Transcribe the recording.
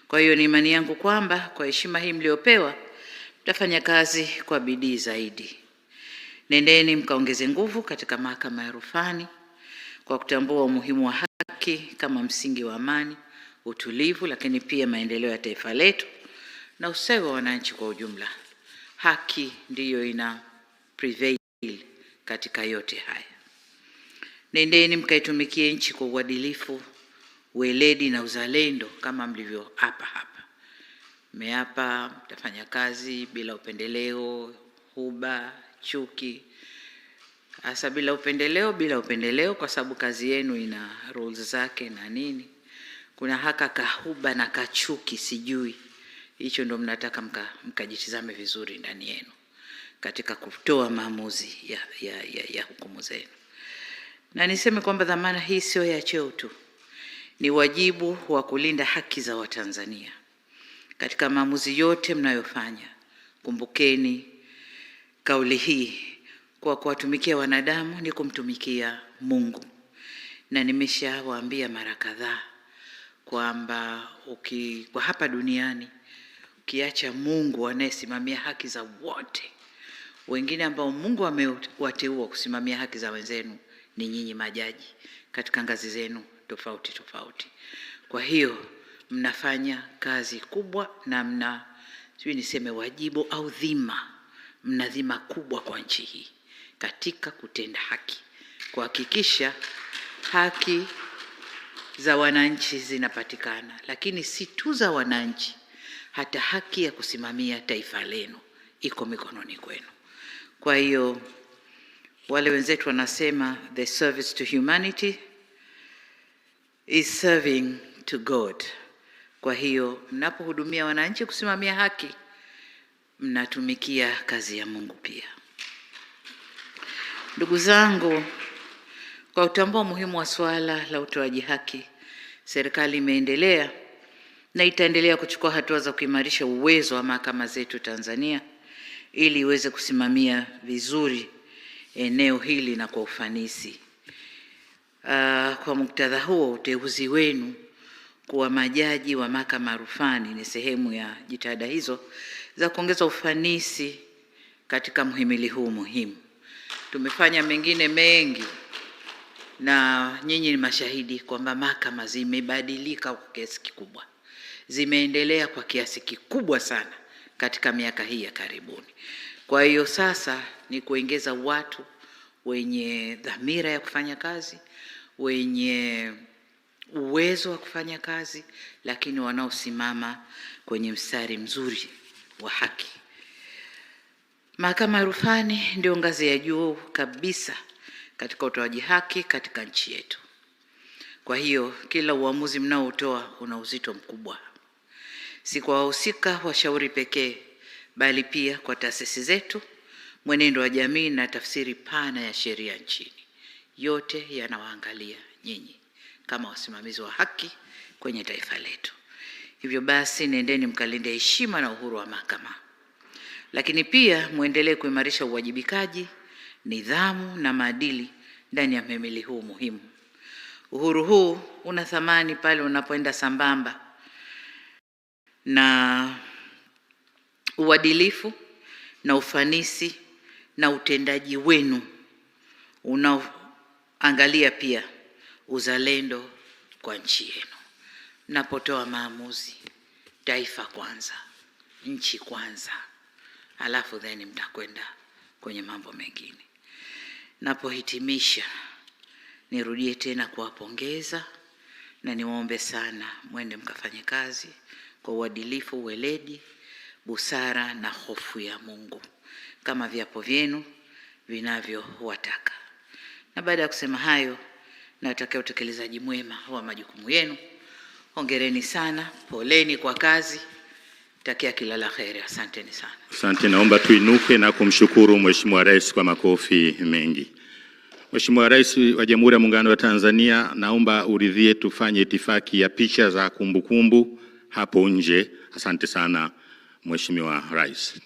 Kwa hiyo ni imani yangu kwamba kwa heshima hii mliopewa mtafanya kazi kwa bidii zaidi. Nendeni mkaongeze nguvu katika mahakama ya rufani kwa kutambua umuhimu wa haki kama msingi wa amani, utulivu, lakini pia maendeleo ya taifa letu na ustawi wa wananchi kwa ujumla. Haki ndiyo ina prevail katika yote haya. Nendeni mkaitumikie nchi kwa uadilifu, weledi na uzalendo kama mlivyo hapa. Mmeapa mtafanya kazi bila upendeleo, huba, chuki. Hasa bila upendeleo kwa sababu kazi yenu ina rules zake na nini. Kuna haka kahuba na kachuki sijui. Hicho ndo mnataka mkajitizame vizuri ndani yenu katika kutoa maamuzi ya hukumu zenu. Na niseme kwamba dhamana hii sio ya cheo tu. Ni wajibu wa kulinda haki za Watanzania. Katika maamuzi yote mnayofanya, kumbukeni kauli hii, kwa kuwatumikia wanadamu ni kumtumikia Mungu. Na nimeshawaambia mara kadhaa kwamba kwa hapa duniani ukiacha Mungu anayesimamia haki za wote, wengine ambao Mungu amewateua kusimamia haki za wenzenu ni nyinyi majaji katika ngazi zenu tofauti. Kwa hiyo mnafanya kazi kubwa na niseme wajibu au dhima, mna dhima kubwa kwa nchi hii katika kutenda haki, kuhakikisha haki za wananchi zinapatikana, lakini si tu za wananchi, hata haki ya kusimamia taifa lenu iko mikononi kwenu. Kwa hiyo wale wenzetu wanasema the service to humanity is serving to God. Kwa hiyo mnapohudumia wananchi kusimamia haki, mnatumikia kazi ya Mungu pia. Ndugu zangu, kwa kutambua umuhimu wa swala la utoaji haki, serikali imeendelea na itaendelea kuchukua hatua za kuimarisha uwezo wa mahakama zetu Tanzania ili iweze kusimamia vizuri eneo hili na kwa ufanisi. Kwa muktadha huo, uteuzi wenu kuwa majaji wa mahakama rufani ni sehemu ya jitihada hizo za kuongeza ufanisi katika mhimili huu muhimu. Tumefanya mengine mengi na nyinyi ni mashahidi kwamba mahakama zimebadilika kwa kiasi kikubwa, zimeendelea kwa kiasi kikubwa sana katika miaka hii ya karibuni. Kwa hiyo sasa ni kuongeza watu wenye dhamira ya kufanya kazi, wenye uwezo wa kufanya kazi, lakini wanaosimama kwenye mstari mzuri wa haki. Mahakama ya rufani ndio ngazi ya juu kabisa katika utoaji haki katika nchi yetu. Kwa hiyo kila uamuzi mnaotoa una uzito mkubwa, si kwa wahusika washauri pekee, bali pia kwa taasisi zetu, mwenendo wa jamii na tafsiri pana ya sheria nchini. Yote yanawaangalia nyinyi kama wasimamizi wa haki kwenye taifa letu. Hivyo basi, nendeni mkalinde heshima na uhuru wa mahakama, lakini pia muendelee kuimarisha uwajibikaji, nidhamu na maadili ndani ya mhimili huu muhimu. Uhuru huu una thamani pale unapoenda sambamba na uadilifu na ufanisi na utendaji wenu unaoangalia pia uzalendo kwa nchi yenu. Mnapotoa maamuzi, taifa kwanza, nchi kwanza, alafu then mtakwenda kwenye mambo mengine. Napohitimisha, nirudie tena kuwapongeza na niwaombe sana mwende mkafanye kazi kwa uadilifu, weledi, busara na hofu ya Mungu kama viapo vyenu vinavyowataka. Na baada ya kusema hayo, nawatakia utekelezaji mwema wa majukumu yenu. Hongereni sana, poleni kwa kazi. Takia kila la kheri. Asanteni sana. Asante, naomba tuinuke na kumshukuru Mheshimiwa Rais kwa makofi mengi. Mheshimiwa Rais wa Jamhuri ya Muungano wa Tanzania, naomba uridhie tufanye itifaki ya picha za kumbukumbu hapo nje. Asante sana Mheshimiwa Rais.